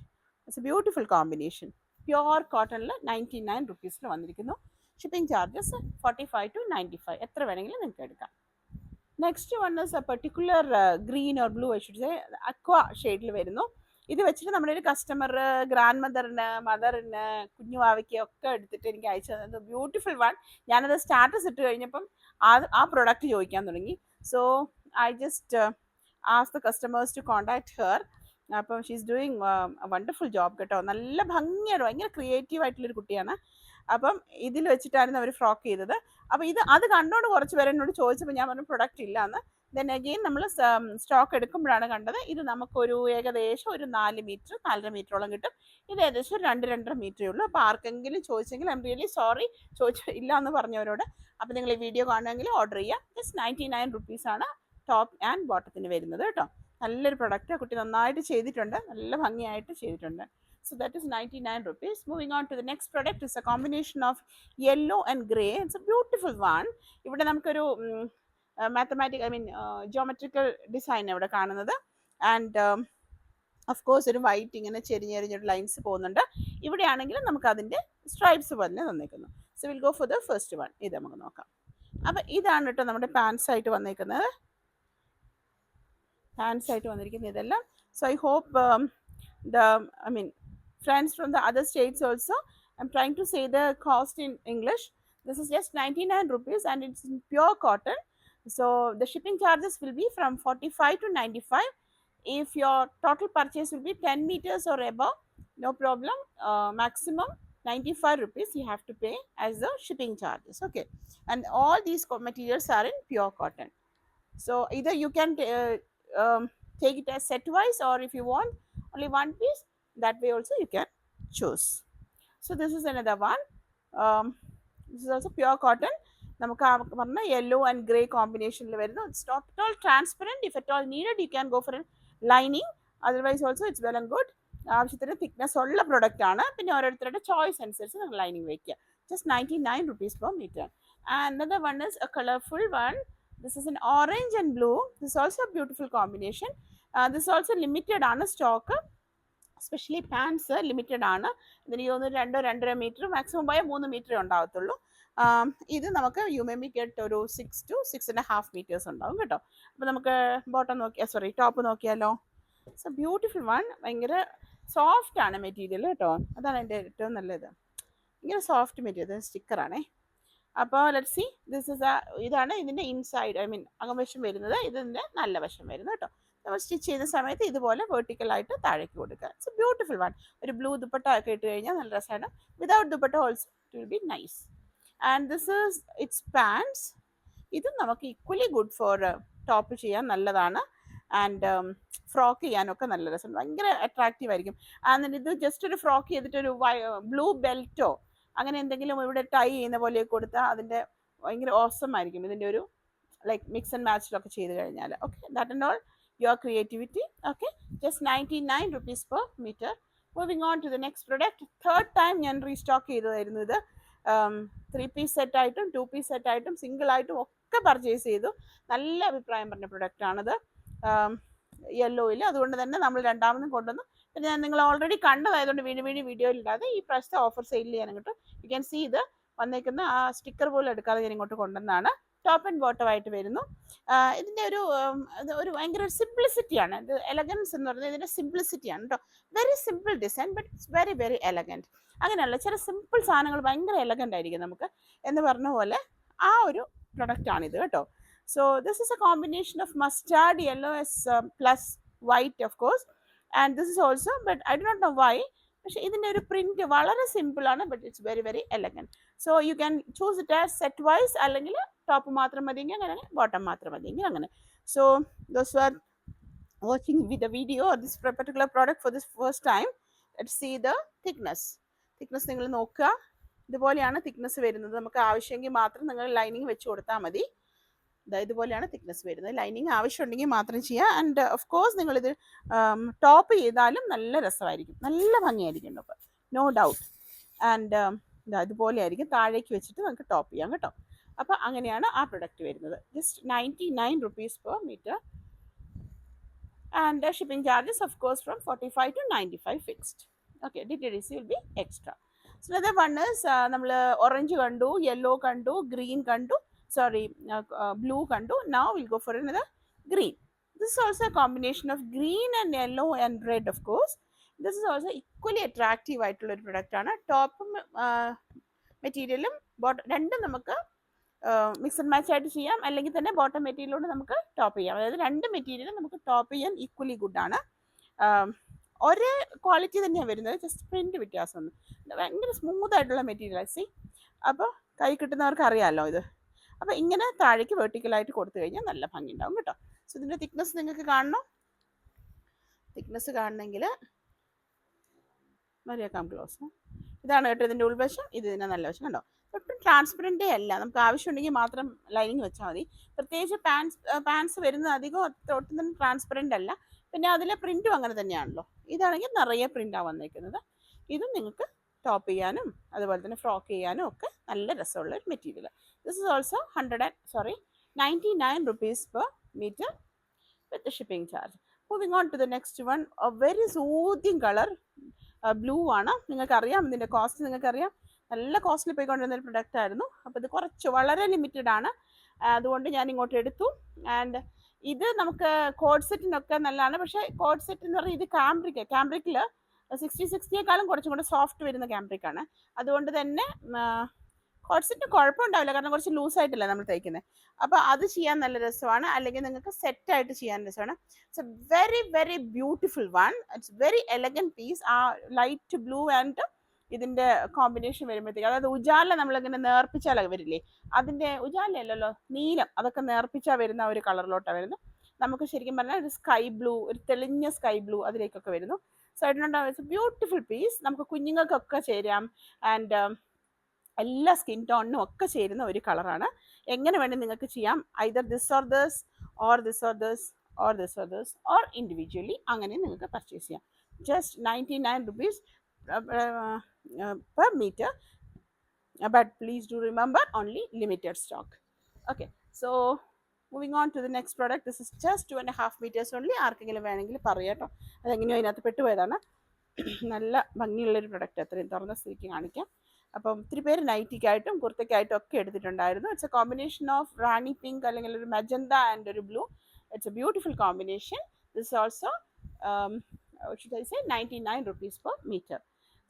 it's a beautiful combination. Pure കോട്ടണിൽ 99 റുപ്പീസിൽ വന്നിരിക്കുന്നു. ഷിപ്പിംഗ് ചാർജസ് 45 to 95, എത്ര വേണമെങ്കിലും നിങ്ങൾക്ക് എടുക്കാം. Next one is A particular green or blue, I should say aqua ഷെയ്ഡിൽ വരുന്നു. ഇത് വെച്ചിട്ട് നമ്മുടെ ഒരു കസ്റ്റമർ ഗ്രാൻഡ് മദറിന് കുഞ്ഞുവാവയ്ക്ക് ഒക്കെ എടുത്തിട്ട് എനിക്ക് അയച്ചു തന്നത് ബ്യൂട്ടിഫുൾ വൺ. ഞാനത് സ്റ്റാറ്റസ് ഇട്ട് കഴിഞ്ഞപ്പം ആ പ്രൊഡക്റ്റ് ചോദിക്കാൻ തുടങ്ങി. So I just ask the customers to contact her. അപ്പം ഷീസ് ഡൂയിങ് വണ്ടർഫുൾ ജോബ് കേട്ടോ. നല്ല ഭംഗിയാണ്, ഭയങ്കര ക്രിയേറ്റീവ് ആയിട്ടുള്ളൊരു കുട്ടിയാണ്. അപ്പം ഇതിൽ വെച്ചിട്ടായിരുന്നു അവർ ഫ്രോക്ക് ചെയ്തത്. അപ്പോൾ അത് കണ്ടുകൊണ്ട് കുറച്ച് പേര് എന്നോട് ചോദിച്ചപ്പോൾ ഞാൻ പറഞ്ഞു പ്രൊഡക്റ്റ് ഇല്ലയെന്ന്. ദെൻ അഗെയിൻ നമ്മൾ സ്റ്റോക്ക് എടുക്കുമ്പോഴാണ് കണ്ടത് ഇത് നമുക്കൊരു ഏകദേശം ഒരു 4 മീറ്റർ 4.5 മീറ്ററോളം കിട്ടും. ഇത് ഏകദേശം 2-2.5 മീറ്ററേ ഉള്ളൂ. അപ്പോൾ ആർക്കെങ്കിലും ചോദിച്ചെങ്കിൽ ഐ എം റിയലി സോറി ഇല്ല എന്ന് പറഞ്ഞവരോട്. അപ്പോൾ നിങ്ങൾ ഈ വീഡിയോ കാണുമെങ്കിൽ ഓർഡർ ചെയ്യാം. ജസ്റ്റ് 99 റുപ്പീസാണ് ടോപ്പ് ആൻഡ് ബോട്ടത്തിന് വരുന്നത് കേട്ടോ. നല്ലൊരു പ്രൊഡക്റ്റ്, കുട്ടി നന്നായിട്ട് ചെയ്തിട്ടുണ്ട്, നല്ല ഭംഗിയായിട്ട് ചെയ്തിട്ടുണ്ട്. So that is 99 rupees. Moving on to the next product is a combination of yellow and grey. It's a beautiful one. ഇവിടെ നമുക്കൊരു മാത്തമാറ്റിക് ജോമെട്രിക്കൽ ഡിസൈൻ ഇവിടെ കാണുന്നത്. ആൻഡ് ഓഫ് കോഴ്സ് ഒരു വൈറ്റ് ഇങ്ങനെ ചെരിഞ്ഞെറിഞ്ഞൊരു ലൈൻസ് പോകുന്നുണ്ട്. ഇവിടെയാണെങ്കിലും നമുക്ക് അതിൻ്റെ സ്ട്രൈപ്സ് തന്നെ തന്നേക്കുന്നു. So will go for the first one. ഇത് നമുക്ക് നോക്കാം. അപ്പം ഇതാണ് കേട്ടോ നമ്മുടെ പാൻസ് ആയിട്ട് വന്നേക്കുന്നത്. പാൻസ് ആയിട്ട് വന്നിരിക്കുന്നത് ഇതെല്ലാം. So I hope friends from the other states also, I'm trying to say the cost in English. This is just 99 rupees and it's in pure cotton. So the shipping charges will be from 45 to 95. If your total purchase will be 10 meters or above, no problem. Maximum 95 rupees you have to pay as the shipping charges. Okay, and all these materials are in pure cotton. So either you can take it as set wise, or if you want only one piece, that way also you can choose. So this is another one. This is also pure cotton. നമുക്ക് പറഞ്ഞ yellow and grey കോമ്പിനേഷനിൽ വരുന്നു. It's not at all transparent. If at all needed you can go for a lining. Otherwise also it's well and good. ആവശ്യത്തിന് thickness ഉള്ള product ആണ്. പിന്നെ ഓരോരുത്തരുടെ choice അനുസരിച്ച് നിങ്ങൾ ലൈനിങ് വയ്ക്കുക. Just 99 rupees per meter. And another one is a colorful one. This is an orange and blue. This is also a beautiful combination. This is also limited ആണ് stock. Especially pants limited ആണ്. ഇതിന് 2-2.5 metre, maximum പോയാൽ 3 മീറ്ററേ ഉണ്ടാകത്തുള്ളൂ. ഇത് നമുക്ക് you may be get ഒരു 6 to 6.5 meters ഉണ്ടാവും കേട്ടോ. അപ്പോൾ നമുക്ക് ബോട്ടം ടോപ്പ് നോക്കിയാലോ. It's a beautiful one. ഭയങ്കര സോഫ്റ്റ് ആണ് മെറ്റീരിയൽ കേട്ടോ. അതാണ് എൻ്റെ ഏറ്റവും നല്ലത്. ഭയങ്കര സോഫ്റ്റ് മെറ്റീരിയൽ, സ്റ്റിക്കറാണേ. അപ്പോൾ ലെറ്റ്സ് സി. ഇതാണ് ഇതിൻ്റെ ഇൻസൈഡ്, അകംവശം വരുന്നത്. ഇതിൻ്റെ നല്ല വശം വരുന്നത് കേട്ടോ. നമ്മൾ സ്റ്റിച്ച് ചെയ്യുന്ന സമയത്ത് ഇതുപോലെ വെർട്ടിക്കലായിട്ട് താഴേക്ക് കൊടുക്കുക. It's a beautiful one. ഒരു ബ്ലൂ ദുപ്പട്ട ഒക്കെ ഇട്ട് കഴിഞ്ഞാൽ നല്ല രസമാണ്. Without dupatta also it will be nice. And this is it's pants. ഇതും നമുക്ക് ഈക്വലി ഗുഡ് ഫോർ ടോപ്പ് ചെയ്യാൻ നല്ലതാണ്. ആൻഡ് ഫ്രോക്ക് ചെയ്യാനൊക്കെ നല്ല രസം, ഭയങ്കര അട്രാക്റ്റീവ് ആയിരിക്കും. എന്നിട്ട് ഇത് ജസ്റ്റ് ഒരു ഫ്രോക്ക് ചെയ്തിട്ടൊരു ബ്ലൂ ബെൽറ്റോ അങ്ങനെ എന്തെങ്കിലും ഇവിടെ ടൈ ചെയ്യുന്ന പോലെ കൊടുത്താൽ അതിൻ്റെ ഭയങ്കര ഓസം ആയിരിക്കും. ഇതിൻ്റെ ഒരു ലൈക്ക് മിക്സ് ആൻഡ് മാച്ചിലൊക്കെ ചെയ്ത് കഴിഞ്ഞാൽ. Okay, that and all your creativity. Okay, just 99 rupees per meter. Moving on to the next product. Third time ഞാൻ റീസ്റ്റോക്ക് ചെയ്തതായിരുന്നു ഇത്. 3 piece സെറ്റ് ആയിട്ടും 2 piece സെറ്റ് ആയിട്ടും സിംഗിൾ ആയിട്ടും ഒക്കെ പർച്ചേസ് ചെയ്തു. നല്ല അഭിപ്രായം പറഞ്ഞ പ്രൊഡക്റ്റ് ആണിത്, യെല്ലോയിൽ. അതുകൊണ്ട് തന്നെ നമ്മൾ രണ്ടാമതും കൊണ്ടുവന്നു. പിന്നെ ഞാൻ നിങ്ങൾ ഓൾറെഡി കണ്ടതായതുകൊണ്ട് വീണ്ടും വീഡിയോയിൽ ഇടാതെ ഈ പ്രാവശ്യത്തെ ഓഫർ സെയിൽ ചെയ്യാൻ കിട്ടും. യു ക്യാൻ സീ ഇത് വന്നേക്കുന്ന ആ സ്റ്റിക്കർ പോലും എടുക്കാതെ ഞാൻ ഇങ്ങോട്ട് കൊണ്ടുവന്നാണ്. ടോപ്പ് ആൻഡ് ബോട്ടം ആയിട്ട് വരുന്നു. ഇതിൻ്റെ ഒരു ഭയങ്കര ഒരു സിംപ്ലിസിറ്റിയാണ്. ഇത് എലഗൻസ് എന്ന് പറയുന്നത് ഇതിൻ്റെ സിംപ്ലിസിറ്റിയാണ് കേട്ടോ. Very simple design but it's very very elegant. അങ്ങനെയല്ല, ചില സിമ്പിൾ സാധനങ്ങൾ ഭയങ്കര എലഗൻ്റ് ആയിരിക്കും നമുക്ക് എന്ന് പറഞ്ഞ പോലെ ആ ഒരു പ്രൊഡക്റ്റാണിത് കേട്ടോ. So this is a combination of mustard yellow plus white of course. And this is also, but I do not know why, പക്ഷേ ഇതിൻ്റെ ഒരു പ്രിൻറ്റ് വളരെ സിമ്പിളാണ്, but it's very very elegant. So you can choose it as set wise, അല്ലെങ്കിൽ top മാത്രം മതിയെങ്കിൽ അങ്ങനെ, bottom മാത്രം മതിയെങ്കിൽ അങ്ങനെ. So those are watching with the video or this particular product for this first time, let's see the thickness. Thickness നിങ്ങൾ നോക്കുക. ഇതുപോലെയാണ് തിക്നെസ് വരുന്നത്. നമുക്ക് ആവശ്യമെങ്കിൽ മാത്രം നിങ്ങൾ ലൈനിങ് വെച്ച് കൊടുത്താൽ മതി. ഇതുപോലെയാണ് തിക്നെസ് വരുന്നത്. ലൈനിങ് ആവശ്യമുണ്ടെങ്കിൽ മാത്രം ചെയ്യുക. ആൻഡ് ഓഫ് കോഴ്സ് നിങ്ങളിത് ടോപ്പ് ചെയ്താലും നല്ല രസമായിരിക്കും, നല്ല ഭംഗിയായിരിക്കും ടോപ്പ്, നോ ഡൗട്ട്. ആൻഡ് ഇതുപോലെ ആയിരിക്കും, താഴേക്ക് വെച്ചിട്ട് നമുക്ക് ടോപ്പ് ചെയ്യാം കേട്ടോ. അപ്പോൾ അങ്ങനെയാണ് ആ പ്രൊഡക്റ്റ് വരുന്നത്. Just 99 rupees per meter. And shipping charges of course from 45 to 95 fixed. Okay, DTDC will be extra. So other one is നമ്മൾ ഓറഞ്ച് കണ്ടു, യെല്ലോ കണ്ടു, ഗ്രീൻ കണ്ടു, blue kandu. Now we'll go for another green. This is also a combination of green and yellow and red, of course. This is also equally attractive ആയിട്ടുള്ള ഒരു product ആണ്. Top മെറ്റീരിയലും രണ്ടും നമുക്ക് mix and match ആയിട്ട് ചെയ്യാം, അല്ലെങ്കിൽ തന്നെ ബോട്ടം മെറ്റീരിയലോട് നമുക്ക് ടോപ്പ് ചെയ്യാം. അതായത് രണ്ട് മെറ്റീരിയലും നമുക്ക് ടോപ്പ് ചെയ്യാൻ ഈക്വലി ഗുഡാണ്. ഒരേ ക്വാളിറ്റി തന്നെയാണ് വരുന്നത്, ജസ്റ്റ് പ്രിൻറ്റ് വ്യത്യാസമൊന്നും. ഭയങ്കര സ്മൂത്ത് ആയിട്ടുള്ള മെറ്റീരിയൽ സി. അപ്പോൾ കൈ കിട്ടുന്നവർക്ക് അറിയാമല്ലോ ഇത്. അപ്പോൾ ഇങ്ങനെ താഴേക്ക് വെർട്ടിക്കലായിട്ട് കൊടുത്തു കഴിഞ്ഞാൽ നല്ല ഭംഗി ഉണ്ടാവും കേട്ടോ. സോ ഇതിൻ്റെ തിക്നെസ് നിങ്ങൾക്ക് കാണണം. തിക്നെസ് കാണണമെങ്കിൽ വരെയാക്കാം ക്ലോസ്. ഇതാണ് കേട്ടോ ഇതിൻ്റെ ഉൾവശം, ഇത് ഇതിൻ്റെ നല്ല വശം കണ്ടോ. ഒട്ടും ട്രാൻസ്പെറൻറ്റേ അല്ല, നമുക്ക് ആവശ്യമുണ്ടെങ്കിൽ മാത്രം ലൈനിങ് വെച്ചാൽ മതി. പ്രത്യേകിച്ച് പാൻസ് വരുന്നത് അധികം ഒട്ടും തന്നെ ട്രാൻസ്പെറൻ്റ് അല്ല. പിന്നെ അതിലെ പ്രിൻറ്റും അങ്ങനെ തന്നെയാണല്ലോ. ഇതാണെങ്കിൽ നിറയെ പ്രിൻ്റാണ് വന്നേക്കുന്നത്. ഇതും നിങ്ങൾക്ക് ടോപ്പ് ചെയ്യാനും അതുപോലെ തന്നെ ഫ്രോക്ക് ചെയ്യാനും ഒക്കെ നല്ല രസമുള്ള ഒരു material. This is also 99 rupees per meter with the shipping charge. Moving on to the next one, a very soothing color, blue ആണ്. നിങ്ങൾക്കറിയാം ഇതിൻ്റെ കോസ്റ്റ്, നിങ്ങൾക്കറിയാം നല്ല കോസ്റ്റ്ലി പോയിക്കൊണ്ടിരുന്ന ഒരു പ്രൊഡക്റ്റ് ആയിരുന്നു. അപ്പോൾ ഇത് കുറച്ച് വളരെ ലിമിറ്റഡ് ആണ്, അതുകൊണ്ട് ഞാൻ ഇങ്ങോട്ട് എടുത്തു. ആൻഡ് ഇത് നമുക്ക് കോഡ് സെറ്റിനൊക്കെ നല്ലതാണ്. പക്ഷേ കോഡ് സെറ്റ് എന്ന് പറഞ്ഞാൽ ഇത് ക്യാമ്പ്രിക്കിൽ 60-60യേക്കാളും കുറച്ചും കൂടെ സോഫ്റ്റ് വരുന്ന ക്യാമ്പ്രിക്കാണ്. അതുകൊണ്ട് തന്നെ കോഡ് സെറ്റിന് കുഴപ്പമുണ്ടാവില്ല, കാരണം കുറച്ച് ലൂസായിട്ടല്ല നമ്മൾ തയ്ക്കുന്നത്. അപ്പോൾ അത് ചെയ്യാൻ നല്ല രസമാണ്, അല്ലെങ്കിൽ നിങ്ങൾക്ക് സെറ്റായിട്ട് ചെയ്യാൻ രസമാണ്. It's a very very beautiful one. It's very elegant piece. ആ ലൈറ്റ് ബ്ലൂ ആൻഡ് ഇതിൻ്റെ കോമ്പിനേഷൻ വരുമ്പോഴത്തേക്ക്, അതായത് ഉജാല നമ്മളിങ്ങനെ നേർപ്പിച്ചാൽ വരില്ലേ, അതിൻ്റെ ഉജാലയല്ലല്ലോ, നീലം, അതൊക്കെ നേർപ്പിച്ചാൽ വരുന്ന ഒരു കളറിലോട്ടാണ് വരുന്നത്. നമുക്ക് ശരിക്കും പറഞ്ഞാൽ ഒരു സ്കൈ ബ്ലൂ, ഒരു തെളിഞ്ഞ സ്കൈ ബ്ലൂ അതിലേക്കൊക്കെ വരുന്നു. സോ ഇറ്റുണ്ടാവും. It's a beautiful piece. നമുക്ക് കുഞ്ഞുങ്ങൾക്കൊക്കെ ചേരാം. ആൻഡ് എല്ലാ സ്കിൻ ടോണിനും ഒക്കെ ചേരുന്ന ഒരു കളറാണ്. എങ്ങനെ വേണമെങ്കിൽ നിങ്ങൾക്ക് ചെയ്യാം. Either this or this or this or this or this or this or individually അങ്ങനെ നിങ്ങൾക്ക് പർച്ചേസ് ചെയ്യാം. Just 99 rupees per meter, but please do remember only limited stock. Okay, so moving on to the next product. This is just 2.5 meters only. ആർക്കെങ്കിലും വേണമെങ്കിൽ പറയാം കേട്ടോ, അതെങ്ങനെയോ അതിനകത്ത് പെട്ടുപോയതാണ്. നല്ല ഭംഗിയുള്ളൊരു പ്രൊഡക്റ്റ്, അത്രയും തുറന്ന സ്ഥിതിക്ക് കാണിക്കാം. അപ്പം ഒത്തിരി പേര് നൈറ്റിക്കായിട്ടും കുർത്തയ്ക്കായിട്ടും ഒക്കെ എടുത്തിട്ടുണ്ടായിരുന്നു. It's A combination of Rani pink അല്ലെങ്കിൽ ഒരു മജന്ത ആൻഡ് ഒരു blue. It's a beautiful combination. This also should I say 99 rupees per meter.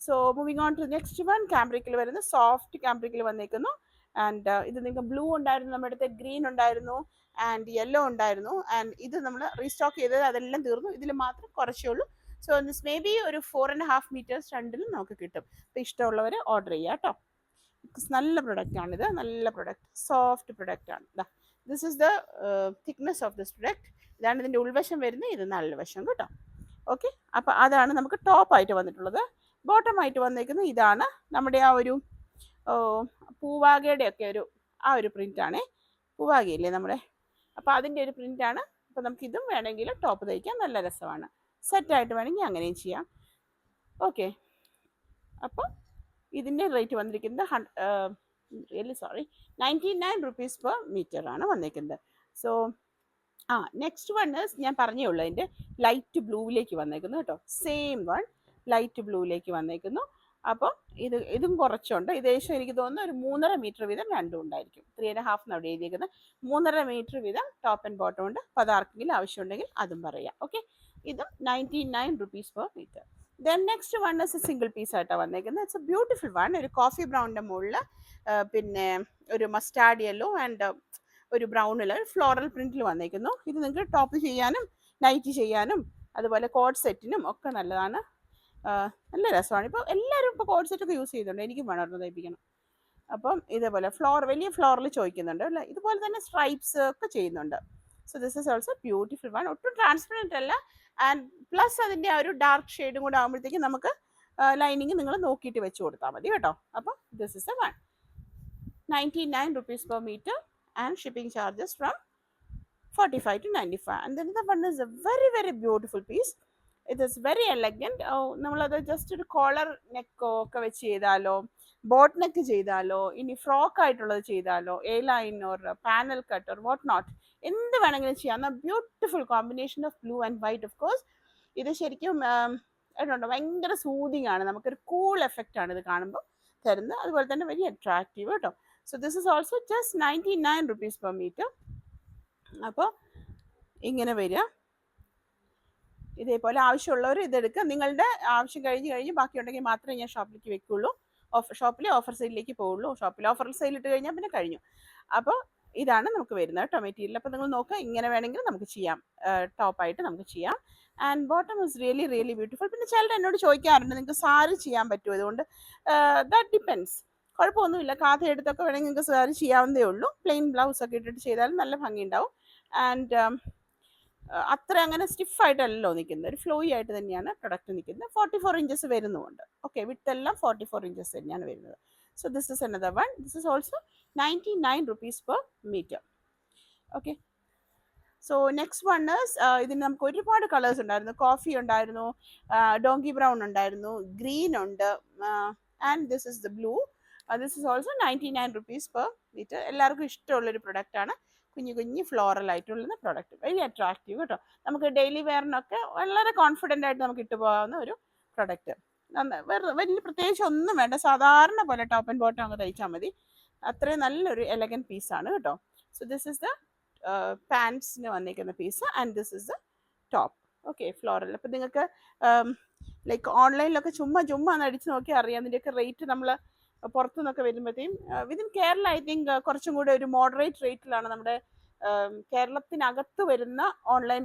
So moving on to the next one, cambric വരുന്ന സോഫ്റ്റ് cambric വന്നേക്കുന്നു. ആൻഡ് ഇത് നിങ്ങൾക്ക് blue ഉണ്ടായിരുന്നു, നമ്മുടെ അടുത്ത് green ഉണ്ടായിരുന്നു ആൻഡ് യെല്ലോ ഉണ്ടായിരുന്നു. ആൻഡ് ഇത് നമ്മൾ റീസ്റ്റോക്ക് ചെയ്തത് അതെല്ലാം തീർന്നു, ഇതിൽ മാത്രം കുറച്ചേ ഉള്ളൂ. സോ ദിസ് മേ ബി ഒരു 4.5 meters രണ്ടിലും നമുക്ക് കിട്ടും. അപ്പോൾ ഇഷ്ടമുള്ളവർ ഓർഡർ ചെയ്യുക കേട്ടോ. നല്ല പ്രൊഡക്റ്റാണിത്, നല്ല പ്രൊഡക്റ്റ്, സോഫ്റ്റ് പ്രൊഡക്റ്റാണ്. This is the thickness of this product. ഇതാണ് ഇതിൻ്റെ ഉൾവശം വരുന്നത്, ഇത് നല്ല വശം കേട്ടോ. ഓക്കെ, അപ്പോൾ അതാണ് നമുക്ക് ടോപ്പായിട്ട് വന്നിട്ടുള്ളത്. ബോട്ടമായിട്ട് വന്നേക്കുന്നത് ഇതാണ്, നമ്മുടെ ആ ഒരു പൂവാകയുടെ ഒക്കെ ഒരു പ്രിൻ്റാണ്. പൂവാകയില്ലേ നമ്മുടെ, അപ്പോൾ അതിൻ്റെ ഒരു പ്രിൻ്റാണ്. അപ്പോൾ നമുക്ക് ഇതും വേണമെങ്കിൽ ടോപ്പ് തയ്ക്കാൻ നല്ല രസമാണ്. സെറ്റായിട്ട് വേണമെങ്കിൽ അങ്ങനെയും ചെയ്യാം. ഓക്കെ, അപ്പോൾ ഇതിൻ്റെ റേറ്റ് വന്നിരിക്കുന്നത് 99 rupees per meter ആണ് വന്നിരിക്കുന്നത്. സോ നെക്സ്റ്റ് വൺ ഞാൻ പറഞ്ഞേ ഉള്ളൂ, അതിൻ്റെ ലൈറ്റ് ബ്ലൂവിലേക്ക് വന്നേക്കുന്നു കേട്ടോ. സെയിം വൺ ലൈറ്റ് ബ്ലൂവിലേക്ക് വന്നേക്കുന്നു. അപ്പോൾ ഇതും കുറച്ചുണ്ട്. ഏകദേശം എനിക്ക് തോന്നുന്നു ഒരു 3.5 meter വീതം രണ്ടും ഉണ്ടായിരിക്കും. 3.5 അവിടെ എഴുതിയിരിക്കുന്നത്. 3.5 meter വീതം ടോപ്പ് ആൻഡ് ബോട്ടം ഉണ്ട്. അപ്പോൾ അതാർക്കെങ്കിലും ആവശ്യമുണ്ടെങ്കിൽ അതും പറയാം. ഓക്കെ, ഇതും 99 rupees per meter. Then next one is a single piece ആയിട്ടാണ് വന്നേക്കുന്നത്. It's a beautiful one. ഒരു കോഫി ബ്രൗണിൻ്റെ മുകളിൽ പിന്നെ ഒരു മസ്റ്റാർഡ് യെല്ലോ ആൻഡ് ഒരു ബ്രൗണിൽ ഫ്ലോറൽ പ്രിന്റിൽ വന്നേക്കുന്നു. ഇത് നിങ്ങൾക്ക് ടോപ്പ് ചെയ്യാനും നൈറ്റ് ചെയ്യാനും അതുപോലെ കോഡ് സെറ്റിനും ഒക്കെ നല്ലതാണ്. നല്ല രസമാണ്. ഇപ്പോൾ എല്ലാവരും ഇപ്പോൾ കോഡ് സെറ്റൊക്കെ യൂസ് ചെയ്യുന്നുണ്ട്, എനിക്കും വേണം തയ്പ്പിക്കണം. അപ്പം ഇതേപോലെ വലിയ ഫ്ലോറിൽ ചോദിക്കുന്നുണ്ട് അല്ലേ. ഇതുപോലെ തന്നെ സ്ട്രൈപ്സ് ഒക്കെ ചെയ്യുന്നുണ്ട്. So this is also beautiful one. ഒട്ടും ട്രാൻസ്പെറൻറ്റ് അല്ല. ആൻഡ് പ്ലസ് അതിൻ്റെ ആ ഒരു ഡാർക്ക് ഷെയ്ഡും കൂടെ ആകുമ്പോഴത്തേക്കും നമുക്ക് ലൈനിങ് നിങ്ങൾ നോക്കിയിട്ട് വെച്ച് കൊടുത്താൽ മതി കേട്ടോ. അപ്പോൾ this is a one 99 rupees per meter and shipping charges from 45 to 95. And then the one is a very very beautiful piece. It is very elegant. നമ്മളത് ജസ്റ്റ് ഒരു കോളർ നെക്കോ ഒക്കെ വെച്ച് ചെയ്താലോ, ബോട്ട് നെക്ക് ചെയ്താലോ, ഇനി ഫ്രോക്ക് ആയിട്ടുള്ളത് ചെയ്താലോ, A line or panel cut or what not, എന്ത് വേണമെങ്കിലും ചെയ്യാം. Beautiful combination of blue and white. Of course ഇത് ശരിക്കും എന്തുണ്ടോ ഭയങ്കര സൂതിങ് ആണ്, നമുക്കൊരു കൂൾ എഫക്റ്റ് ആണ് ഇത് കാണുമ്പോൾ തരുന്നത്. അതുപോലെ തന്നെ വെരി അട്രാക്റ്റീവ് കേട്ടോ. So this is also just 99 rupees per meter. അപ്പോൾ ഇങ്ങനെ വരിക. ഇതേപോലെ ആവശ്യമുള്ളവർ ഇതെടുക്കുക. നിങ്ങളുടെ ആവശ്യം കഴിഞ്ഞ് ബാക്കിയുണ്ടെങ്കിൽ മാത്രമേ ഞാൻ ഷോപ്പിലേക്ക് വെക്കുള്ളൂ. ഷോപ്പിലെ ഓഫർ സെയിലിലേക്ക് പോവുള്ളൂ. ഷോപ്പിൽ ഓഫർ സെയിൽ ഇട്ട് കഴിഞ്ഞാൽ പിന്നെ കഴിഞ്ഞു. അപ്പോൾ ഇതാണ് നമുക്ക് വരുന്നത് കേട്ടോ മെറ്റീരിയൽ. അപ്പോൾ നിങ്ങൾ നോക്കുക, ഇങ്ങനെ വേണമെങ്കിൽ നമുക്ക് ചെയ്യാം, ടോപ്പായിട്ട് നമുക്ക് ചെയ്യാം. And bottom is really really beautiful. പിന്നെ ചിലർ എന്നോട് ചോദിക്കാറുണ്ട് നിങ്ങൾക്ക് സാരി ചെയ്യാൻ പറ്റുമോ? അതുകൊണ്ട് ദാറ്റ് ഡിപ്പെൻസ്. കുഴപ്പമൊന്നുമില്ല. കാഥ എടുത്തൊക്കെ വേണമെങ്കിൽ നിങ്ങൾക്ക് സാരി ചെയ്യാവുന്നതേ ഉള്ളൂ. പ്ലെയിൻ ബ്ലൗസൊക്കെ ഇട്ടിട്ട് ചെയ്താലും നല്ല ഭംഗിയുണ്ടാവും. ആൻഡ് അത്ര അങ്ങനെ സ്റ്റിഫായിട്ടല്ലോ നിൽക്കുന്നത്, ഒരു ഫ്ലോയി ആയിട്ട് തന്നെയാണ് പ്രൊഡക്റ്റ് നിൽക്കുന്നത്. 44 ഇഞ്ചസ് വരുന്നുമുണ്ട്. ഓക്കെ, വിട്ടെല്ലാം 44 ഇഞ്ചസ് തന്നെയാണ് വരുന്നത്. So this is another one. This is also 99 rupees per meter. Okay, so next one is, ഇതിന് നമുക്ക് ഒരുപാട് കളേഴ്സ് ഉണ്ടായിരുന്നു. കോഫി ഉണ്ടായിരുന്നു, ഡോങ്കി ബ്രൗൺ ഉണ്ടായിരുന്നു, ഗ്രീൻ ഉണ്ട്, and this is the blue. This is also 99 rupees per meter. എല്ലാവർക്കും ഇഷ്ടമുള്ളൊരു പ്രൊഡക്റ്റാണ്. കുഞ്ഞു കുഞ്ഞു ഫ്ലോറൽ ആയിട്ടുള്ള പ്രൊഡക്റ്റ്, വെരി അട്രാക്റ്റീവ് കേട്ടോ. നമുക്ക് ഡെയിലി വെയറിനൊക്കെ വളരെ കോൺഫിഡൻ്റ് ആയിട്ട് നമുക്ക് ഇട്ട് പോകാവുന്ന ഒരു പ്രൊഡക്റ്റ്. വലിയ പ്രത്യേകിച്ച് ഒന്നും വേണ്ട, സാധാരണ പോലെ ടോപ്പ് ആൻഡ് ബോട്ടം അങ്ങ് തയ്ച്ചാൽ മതി. അത്രയും നല്ലൊരു എലഗൻറ്റ് പീസാണ് കേട്ടോ. സോ ദിസ് ഇസ് ദ പാൻസിന് വന്നിരിക്കുന്ന piece and this is the top. Okay, floral. അപ്പം നിങ്ങൾക്ക് ലൈക്ക് ഓൺലൈനിലൊക്കെ ചുമ്മാ ഒന്ന് അടിച്ച് നോക്കി അറിയാം അതിൻ്റെയൊക്കെ റേറ്റ്. നമ്മൾ പുറത്തു നിന്നൊക്കെ വരുമ്പോഴത്തേക്കും വിതിൻ കേരള ഐ തിങ്ക് കുറച്ചും കൂടെ ഒരു മോഡറേറ്റ് റേറ്റിലാണ് നമ്മുടെ കേരളത്തിനകത്ത് വരുന്ന ഓൺലൈൻ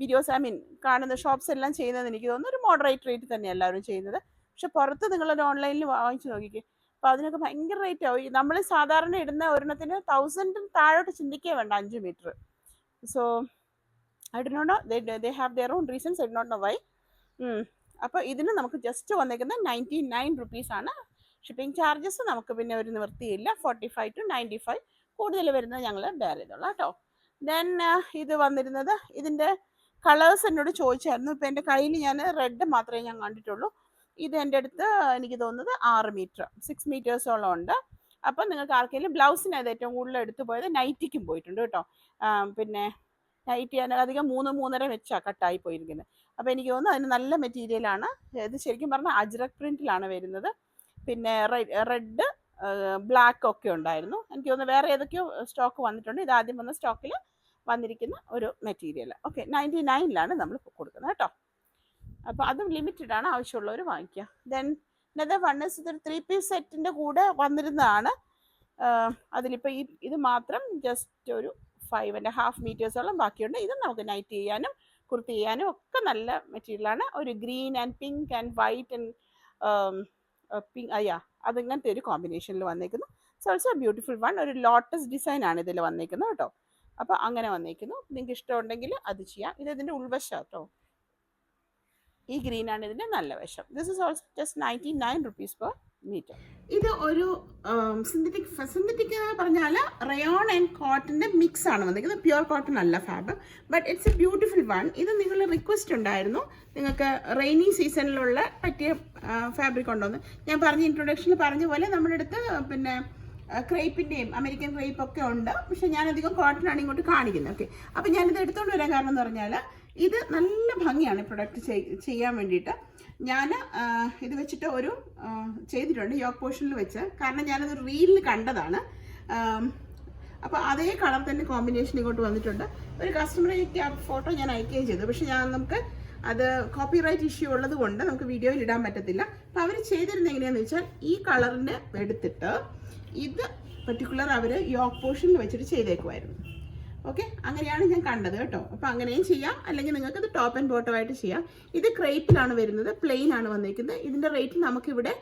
വീഡിയോസ്, ഐ മീൻ കാണുന്ന ഷോപ്സ് എല്ലാം ചെയ്യുന്നത് എനിക്ക് തോന്നുന്നു ഒരു മോഡറേറ്റ് റേറ്റ് തന്നെയാണ് എല്ലാവരും ചെയ്യുന്നത്. പക്ഷെ പുറത്ത് നിങ്ങളൊരു ഓൺലൈനിൽ വാങ്ങിച്ച് നോക്കിക്കേ, അപ്പോൾ അതിനൊക്കെ ഭയങ്കര റേറ്റ് ആവും. നമ്മൾ സാധാരണ ഇടുന്ന ഒരെണ്ണത്തിന് 1000 താഴോട്ട് ചിന്തിക്കേ വേണ്ട, 5 metre. So I do not know, they have their own reasons, I do not know why. അപ്പോൾ ഇതിന് നമുക്ക് ജസ്റ്റ് വന്നേക്കുന്ന 99 rupees ആണ്. ഷിപ്പിംഗ് ചാർജസ് നമുക്ക് പിന്നെ ഒരു നിവൃത്തിയില്ല, 45 to 95. കൂടുതൽ വരുന്നത് ഞങ്ങൾ ബെയർ ചെയ്തോളാം കേട്ടോ. ദെൻ ഇത് വന്നിരുന്നത്, ഇതിൻ്റെ കളേഴ്സ് എന്നോട് ചോദിച്ചായിരുന്നു. ഇപ്പോൾ എൻ്റെ കയ്യിൽ ഞാൻ റെഡ് മാത്രമേ ഞാൻ കണ്ടിട്ടുള്ളൂ. ഇത് എൻ്റെ അടുത്ത് എനിക്ക് തോന്നുന്നത് 6 മീറ്റർ, 6 മീറ്റേഴ്സോളം ഉണ്ട്. അപ്പം നിങ്ങൾക്ക് ആർക്കെങ്കിലും ബ്ലൗസിന് അത് ഏറ്റവും കൂടുതൽ എടുത്തു പോയത് നൈറ്റിക്കും പോയിട്ടുണ്ട് കേട്ടോ. പിന്നെ നൈറ്റ് ഞാൻ അധികം 3-3.5 വെച്ചാണ് കട്ടായി പോയിരിക്കുന്നത്. അപ്പോൾ എനിക്ക് തോന്നുന്നു അതിന് നല്ല മെറ്റീരിയലാണ്. ഇത് ശരിക്കും പറഞ്ഞാൽ അജ്രക് പ്രിൻറ്റിലാണ് വരുന്നത്. പിന്നെ റെഡ് ബ്ലാക്ക് ഒക്കെ ഉണ്ടായിരുന്നു. എനിക്ക് തോന്നുന്നു വേറെ ഏതൊക്കെയോ സ്റ്റോക്ക് വന്നിട്ടുണ്ട്. ഇത് ആദ്യം വന്ന സ്റ്റോക്കിൽ വന്നിരിക്കുന്ന ഒരു മെറ്റീരിയൽ. ഓക്കെ, 99 നമ്മൾ കൊടുക്കുന്നത് കേട്ടോ. അപ്പോൾ അതും ലിമിറ്റഡ് ആണ്, ആവശ്യമുള്ളവർ വാങ്ങിക്കുക. ദെൻ അനദർ വൺ ഇസ്, ഇതൊരു 3 പീസ് സെറ്റിൻ്റെ കൂടെ വന്നിരുന്നതാണ്. അതിലിപ്പോൾ ഇത് മാത്രം ജസ്റ്റ് ഒരു 5.5 മീറ്റേഴ്സോളം ബാക്കിയുണ്ട്. ഇത് നമുക്ക് നൈറ്റ് ചെയ്യാനും കുർത്തി ചെയ്യാനും ഒക്കെ നല്ല മെറ്റീരിയലാണ്. ഒരു green and pink and white and pink, അതിങ്ങനത്തെ ഒരു കോമ്പിനേഷനിൽ വന്നേക്കുന്നു. So also beautiful one. ഒരു ലോട്ടസ് ഡിസൈൻ ആണ് ഇതിൽ വന്നേക്കുന്നത് കേട്ടോ. അപ്പോൾ അങ്ങനെ വന്നേക്കുന്നു. നിങ്ങൾക്ക് ഇഷ്ടമുണ്ടെങ്കിൽ അത് ചെയ്യാം. ഇത് ഇതിൻ്റെ ഉൾവശം കേട്ടോ. ഈ ഗ്രീനാണ് ഇതിൻ്റെ നല്ല വശം. This is also just 99 rupees per meter. ഇത് ഒരു സിന്തറ്റിക് പറഞ്ഞാൽ റയോൺ ആൻഡ് കോട്ടൻ്റെ മിക്സ് ആണ് വന്നിരിക്കുന്നത്. പ്യുവർ കോട്ടൺ അല്ല fabric, but it's a beautiful one. ഇത് നിങ്ങൾ റിക്വസ്റ്റ് ഉണ്ടായിരുന്നു, നിങ്ങൾക്ക് റെയിനി സീസണിലുള്ള പറ്റിയ ഫാബ്രിക് ഉണ്ടോയെന്ന്. ഞാൻ പറഞ്ഞ ഇൻട്രൊഡക്ഷനിൽ പറഞ്ഞ പോലെ നമ്മുടെ അടുത്ത് പിന്നെ ക്രേപ്പിൻ്റെയും അമേരിക്കൻ ക്രേപ്പ് ഒക്കെ ഉണ്ട്. പക്ഷെ ഞാനധികം കോട്ടൺ ആണ് ഇങ്ങോട്ട് കാണിക്കുന്നത്. ഓക്കെ, അപ്പോൾ ഞാനിത് എടുത്തുകൊണ്ട് വരാൻ കാരണം എന്ന് പറഞ്ഞാൽ ഇത് നല്ല ഭംഗിയാണ് പ്രൊഡക്റ്റ് ചെയ്യാൻ വേണ്ടിയിട്ട്. ഞാൻ ഇത് വെച്ചിട്ട് ഒരു ചെയ്തിട്ടുണ്ട് യോക്ക് പോർഷനിൽ വെച്ച്, കാരണം ഞാനത് റീലിൽ കണ്ടതാണ്. അപ്പോൾ അതേ കളർ തന്നെ കോമ്പിനേഷൻ ഇങ്ങോട്ട് വന്നിട്ടുണ്ട്. ഒരു കസ്റ്റമറേക്ക് ആ ഫോട്ടോ ഞാൻ അയക്കുകയും ചെയ്തു. പക്ഷെ നമുക്ക് അത് കോപ്പിറൈറ്റ് ഇഷ്യൂ ഉള്ളത് കൊണ്ട് നമുക്ക് വീഡിയോയിൽ ഇടാൻ പറ്റത്തില്ല. അപ്പോൾ അവർ ചെയ്തിരുന്നത് എങ്ങനെയാണെന്ന് വെച്ചാൽ ഈ കളറിൻ്റെ എടുത്തിട്ട് ഇത് പെർട്ടിക്കുലർ അവർ യോക്ക് പോർഷനിൽ വെച്ചിട്ട് ചെയ്തേക്കുമായിരുന്നു. ഓക്കെ, അങ്ങനെയാണ് ഞാൻ കണ്ടത് കേട്ടോ. അപ്പോൾ അങ്ങനെയും ചെയ്യാം, അല്ലെങ്കിൽ നിങ്ങൾക്ക് ഇത് ടോപ്പ് ആൻഡ് ബോട്ടം ആയിട്ട് ചെയ്യാം. ഇത് ക്രേപ്പിലാണ് വരുന്നത്, പ്ലെയിൻ ആണ് വന്നിരിക്കുന്നത്. ഇതിൻ്റെ റേറ്റ് നമുക്കിവിടെ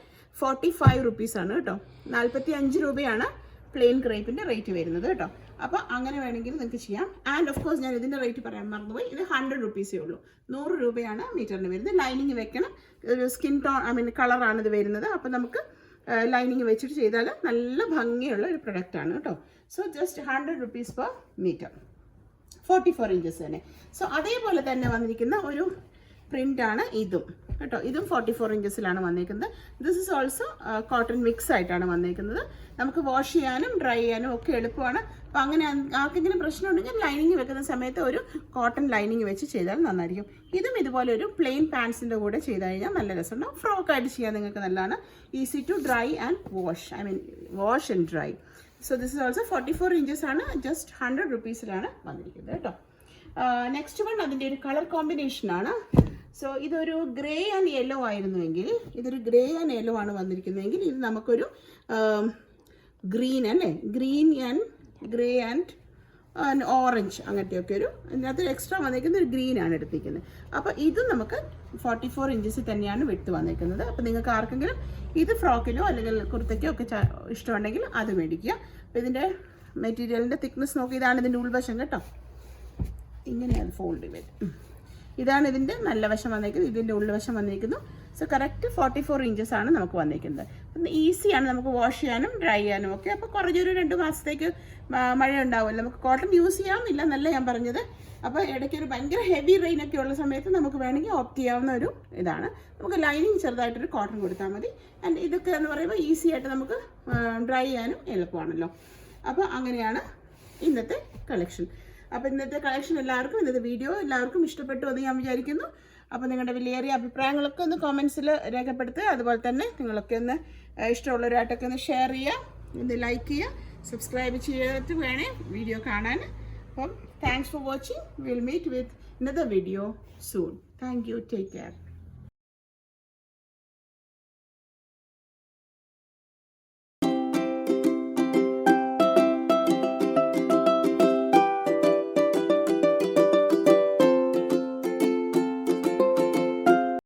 45 rupees ആണ് കേട്ടോ. 45 രൂപയാണ് പ്ലെയിൻ ക്രേപ്പിൻ്റെ റേറ്റ് വരുന്നത് കേട്ടോ. അപ്പോൾ അങ്ങനെ വേണമെങ്കിൽ നിങ്ങൾക്ക് ചെയ്യാം. ആൻഡ് ഓഫ് കോഴ്സ് ഞാൻ ഇതിൻ്റെ റേറ്റ് പറയാൻ മറന്നുപോയി. ഇത് 100 rupees ഉള്ളൂ. 100 രൂപയാണ് മീറ്ററിന് വരുന്നത്. ലൈനിങ് വെക്കണം, ഒരു സ്കിൻ ടോൺ ഐ മീൻ കളറാണ് ഇത് വരുന്നത്. അപ്പോൾ നമുക്ക് ലൈനിങ് വെച്ചിട്ട് ചെയ്താൽ നല്ല ഭംഗിയുള്ള ഒരു പ്രൊഡക്റ്റാണ് കേട്ടോ. So just 100 rupees per meter, 44 inches തന്നെ. സോ അതേപോലെ തന്നെ വന്നിരിക്കുന്ന ഒരു പ്രിൻ്റാണ് ഇതും കേട്ടോ. ഇതും 44 inchesലാണ് വന്നിരിക്കുന്നത്. This is also cotton mix ആയിട്ടാണ് വന്നിരിക്കുന്നത്. നമുക്ക് വാഷ് ചെയ്യാനും ഡ്രൈ ചെയ്യാനും ഒക്കെ എളുപ്പമാണ്. അപ്പോൾ അങ്ങനെ ആർക്കെങ്കിലും പ്രശ്നം ഉണ്ടെങ്കിൽ ലൈനിങ് വെക്കുന്ന സമയത്ത് ഒരു കോട്ടൺ ലൈനിങ് വെച്ച് ചെയ്താൽ നന്നായിരിക്കും. ഇതും ഇതുപോലെ ഒരു പ്ലെയിൻ പാൻസിൻ്റെ കൂടെ ചെയ്ത് കഴിഞ്ഞാൽ നല്ല രസമുണ്ടാവും. ഫ്രോക്കായിട്ട് ചെയ്യാൻ നിങ്ങൾക്ക് നല്ലതാണ്. Easy to dry and wash, I mean wash and dry. So this is also 44 inches ആണ്. ജസ്റ്റ് 100 rupeesലാണ് വന്നിരിക്കുന്നത് കേട്ടോ. നെക്സ്റ്റ് വൺ അതിൻ്റെ ഒരു കളർ കോമ്പിനേഷനാണ്. സോ ഇതൊരു ഗ്രേ ആൻഡ് യെല്ലോ ആയിരുന്നുവെങ്കിൽ, ഇതൊരു ഗ്രേ ആൻഡ് യെല്ലോ ആണ് വന്നിരിക്കുന്നതെങ്കിൽ ഇത് നമുക്കൊരു ഗ്രീൻ അല്ലേ, ഗ്രേ ആൻഡ് ഓറഞ്ച് അങ്ങനത്തെയൊക്കെ ഒരു ഇതിനകത്ത് എക്സ്ട്രാ വന്നിരിക്കുന്ന ഒരു ഗ്രീനാണ് എടുത്തിരിക്കുന്നത്. അപ്പോൾ ഇത് നമുക്ക് 44 ഇഞ്ചസിൽ തന്നെയാണ് വിട്ട് വന്നിരിക്കുന്നത്. അപ്പോൾ നിങ്ങൾക്ക് ആർക്കെങ്കിലും ഇത് ഫ്രോക്കിലോ അല്ലെങ്കിൽ കുർത്തയ്ക്കോ ഒക്കെ ഇഷ്ടമുണ്ടെങ്കിൽ അത് മേടിക്കുക. അപ്പോൾ ഇതിൻ്റെ മെറ്റീരിയലിൻ്റെ തിക്നെസ് നോക്കി, ഇതാണ് ഇതിൻ്റെ ഉൾവശം കേട്ടോ. ഇങ്ങനെയാണ് ഫോൾഡ് ചെയ്ത്, ഇതാണ് ഇതിൻ്റെ നല്ല വശം വന്നിരിക്കുന്നത്, ഇതിൻ്റെ ഉൾവശം വന്നിരിക്കുന്നു. സോ കറക്റ്റ് 44 ഇഞ്ചസ് ആണ് നമുക്ക് വന്നിരിക്കുന്നത്. അപ്പം ഈസിയാണ് നമുക്ക് വാഷ് ചെയ്യാനും ഡ്രൈ ചെയ്യാനും ഒക്കെ. അപ്പോൾ കുറഞ്ഞൊരു 2 മാസത്തേക്ക് മഴ ഉണ്ടാവുമല്ലോ, നമുക്ക് കോട്ടൺ യൂസ് ചെയ്യാമില്ല എന്നല്ല ഞാൻ പറഞ്ഞത്. അപ്പോൾ ഇടയ്ക്ക് ഒരു ഭയങ്കര ഹെവി റെയിൻ ഒക്കെ ഉള്ള സമയത്ത് നമുക്ക് വേണമെങ്കിൽ ഓപ്റ്റ് ചെയ്യാവുന്ന ഒരു ഇതാണ്. നമുക്ക് ലൈനിങ് ചെറുതായിട്ടൊരു കോട്ടൺ കൊടുത്താൽ മതി. ആൻഡ് ഇതൊക്കെ എന്ന് പറയുമ്പോൾ ഈസി ആയിട്ട് നമുക്ക് ഡ്രൈ ചെയ്യാനും എളുപ്പമാണല്ലോ. അപ്പോൾ അങ്ങനെയാണ് ഇന്നത്തെ കളക്ഷൻ. അപ്പോൾ ഇന്നത്തെ കളക്ഷൻ എല്ലാവർക്കും, ഇന്നത്തെ വീഡിയോ എല്ലാവർക്കും ഇഷ്ടപ്പെട്ടു എന്ന് ഞാൻ വിചാരിക്കുന്നു. അപ്പോൾ നിങ്ങളുടെ വിലയേറിയ അഭിപ്രായങ്ങളൊക്കെ ഒന്ന് കമൻസിൽ രേഖപ്പെടുത്തുക. അതുപോലെ തന്നെ നിങ്ങളൊക്കെ ഒന്ന് ഇഷ്ടമുള്ളവരായിട്ടൊക്കെ ഒന്ന് ഷെയർ ചെയ്യുക, ഒന്ന് ലൈക്ക് ചെയ്യുക, സബ്സ്ക്രൈബ് ചെയ്തിട്ട് വേണേ വീഡിയോ കാണാൻ. അപ്പം thanks for watching. Will meet with another video soon. Thank you. Take care.